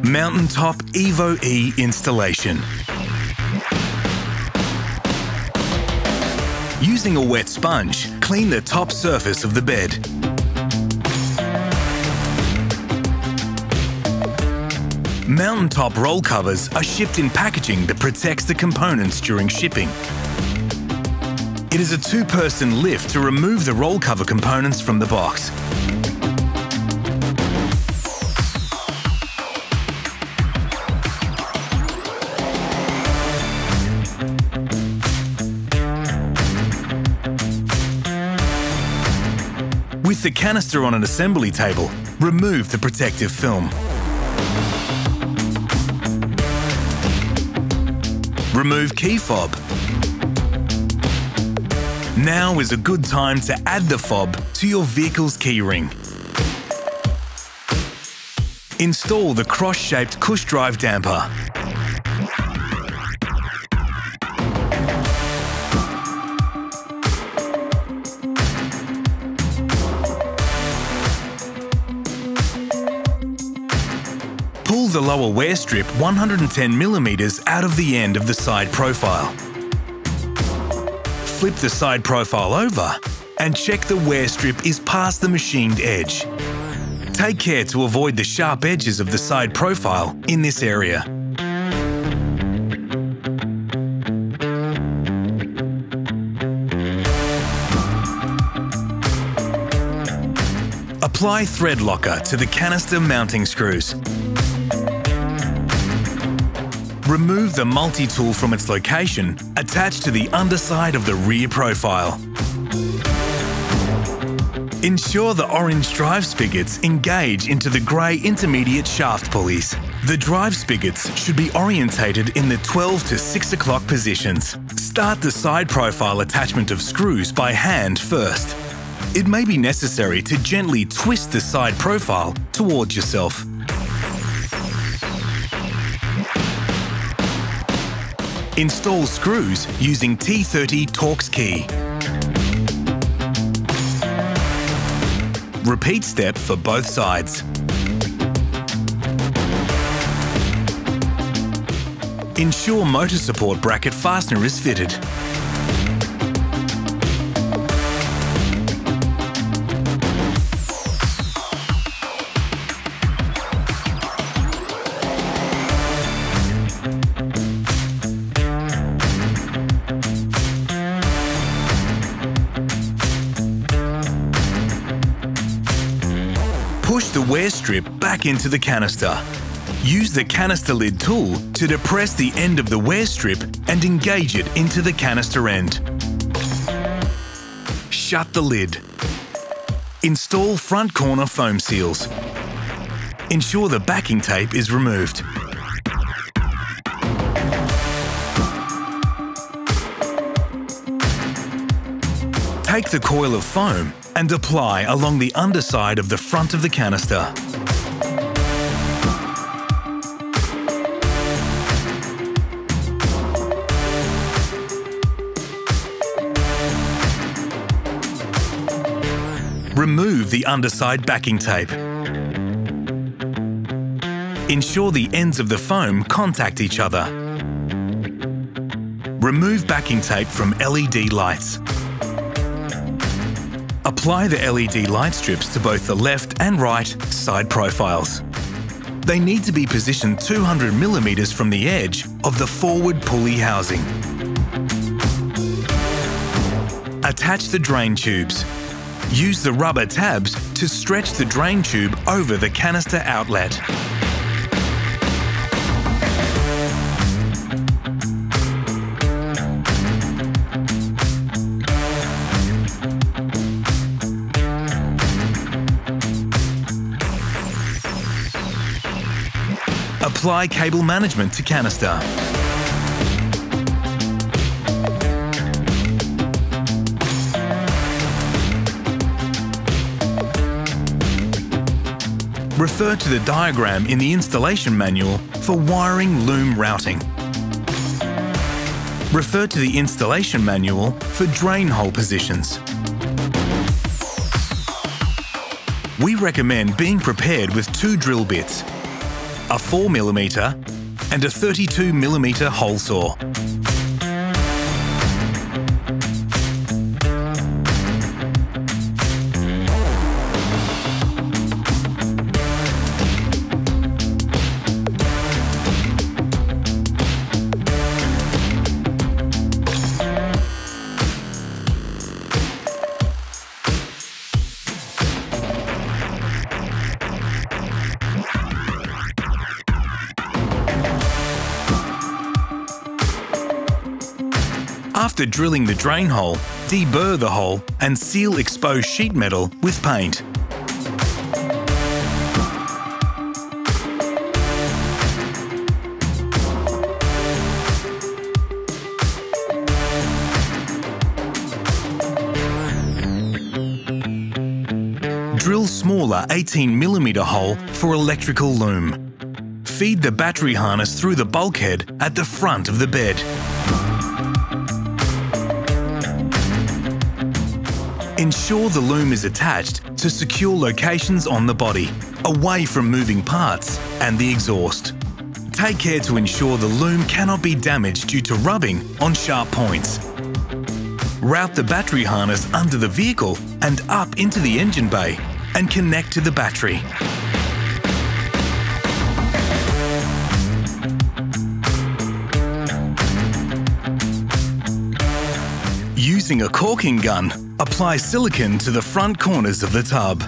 Mountaintop EVOe installation. Using a wet sponge, clean the top surface of the bed. Mountaintop roll covers are shipped in packaging that protects the components during shipping. It is a two-person lift to remove the roll cover components from the box. With the canister on an assembly table, remove the protective film. Remove key fob. Now is a good time to add the fob to your vehicle's key ring. Install the cross-shaped cush drive damper. Pull the lower wear strip 110mm out of the end of the side profile. Flip the side profile over and check the wear strip is past the machined edge. Take care to avoid the sharp edges of the side profile in this area. Apply thread locker to the canister mounting screws. Remove the multi-tool from its location, attached to the underside of the rear profile. Ensure the orange drive spigots engage into the grey intermediate shaft pulleys. The drive spigots should be orientated in the 12 to 6 o'clock positions. Start the side profile attachment of screws by hand first. It may be necessary to gently twist the side profile towards yourself. Install screws using T30 Torx key. Repeat step for both sides. Ensure motor support bracket fastener is fitted. Push the wear strip back into the canister. Use the canister lid tool to depress the end of the wear strip and engage it into the canister end. Shut the lid. Install front corner foam seals. Ensure the backing tape is removed. Take the coil of foam and apply along the underside of the front of the canister. Remove the underside backing tape. Ensure the ends of the foam contact each other. Remove backing tape from LED lights. Apply the LED light strips to both the left and right side profiles. They need to be positioned 200mm from the edge of the forward pulley housing. Attach the drain tubes. Use the rubber tabs to stretch the drain tube over the canister outlet. Apply cable management to canister. Refer to the diagram in the installation manual for wiring loom routing. Refer to the installation manual for drain hole positions. We recommend being prepared with 2 drill bits. a 4mm and a 32mm hole saw. After drilling the drain hole, deburr the hole and seal exposed sheet metal with paint. Drill smaller 18mm hole for electrical loom. Feed the battery harness through the bulkhead at the front of the bed. Ensure the loom is attached to secure locations on the body, away from moving parts and the exhaust. Take care to ensure the loom cannot be damaged due to rubbing on sharp points. Route the battery harness under the vehicle and up into the engine bay and connect to the battery. Using a caulking gun, apply silicone to the front corners of the tub.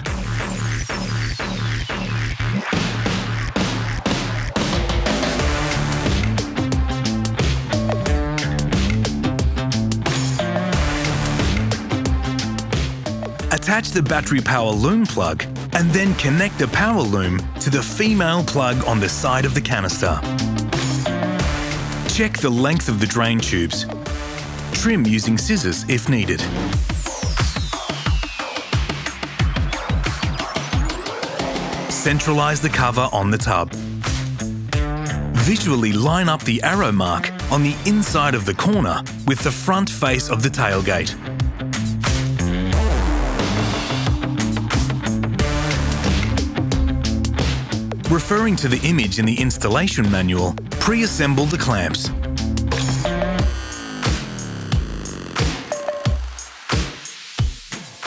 Attach the battery power loom plug and then connect the power loom to the female plug on the side of the canister. Check the length of the drain tubes. Trim using scissors if needed. Centralise the cover on the tub. Visually line up the arrow mark on the inside of the corner with the front face of the tailgate. Referring to the image in the installation manual, pre-assemble the clamps.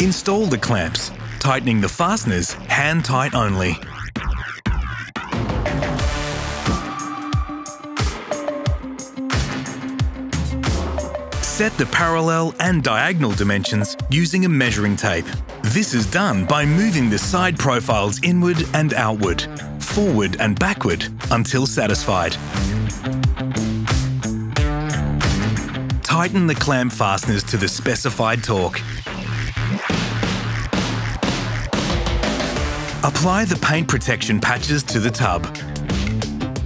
Install the clamps, tightening the fasteners hand tight only. Set the parallel and diagonal dimensions using a measuring tape. This is done by moving the side profiles inward and outward, forward and backward until satisfied. Tighten the clamp fasteners to the specified torque. Apply the paint protection patches to the tub.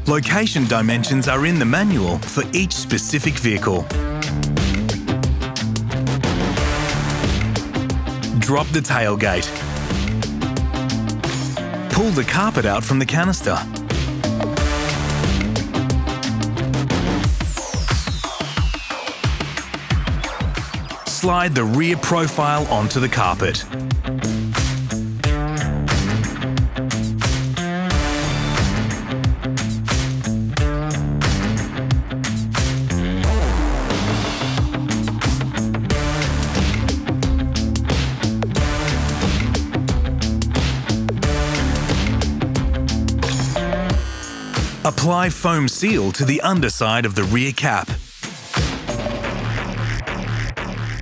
Location dimensions are in the manual for each specific vehicle. Drop the tailgate. Pull the carpet out from the canister. Slide the rear profile onto the carpet. Apply foam seal to the underside of the rear cap.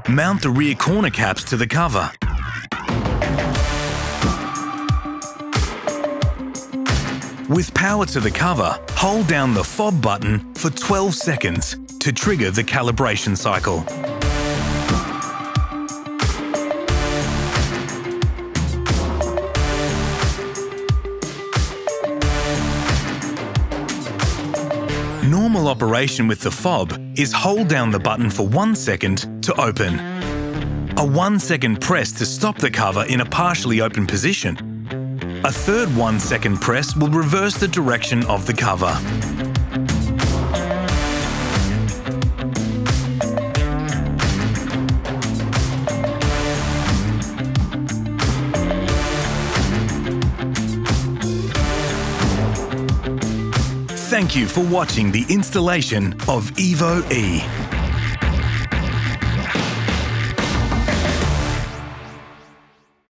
Mount the rear corner caps to the cover. With power to the cover, hold down the fob button for 12 seconds to trigger the calibration cycle. Normal operation with the fob is hold down the button for 1 second to open. A 1 second press to stop the cover in a partially open position. A third 1 second press will reverse the direction of the cover. Thank you for watching the installation of EVOe.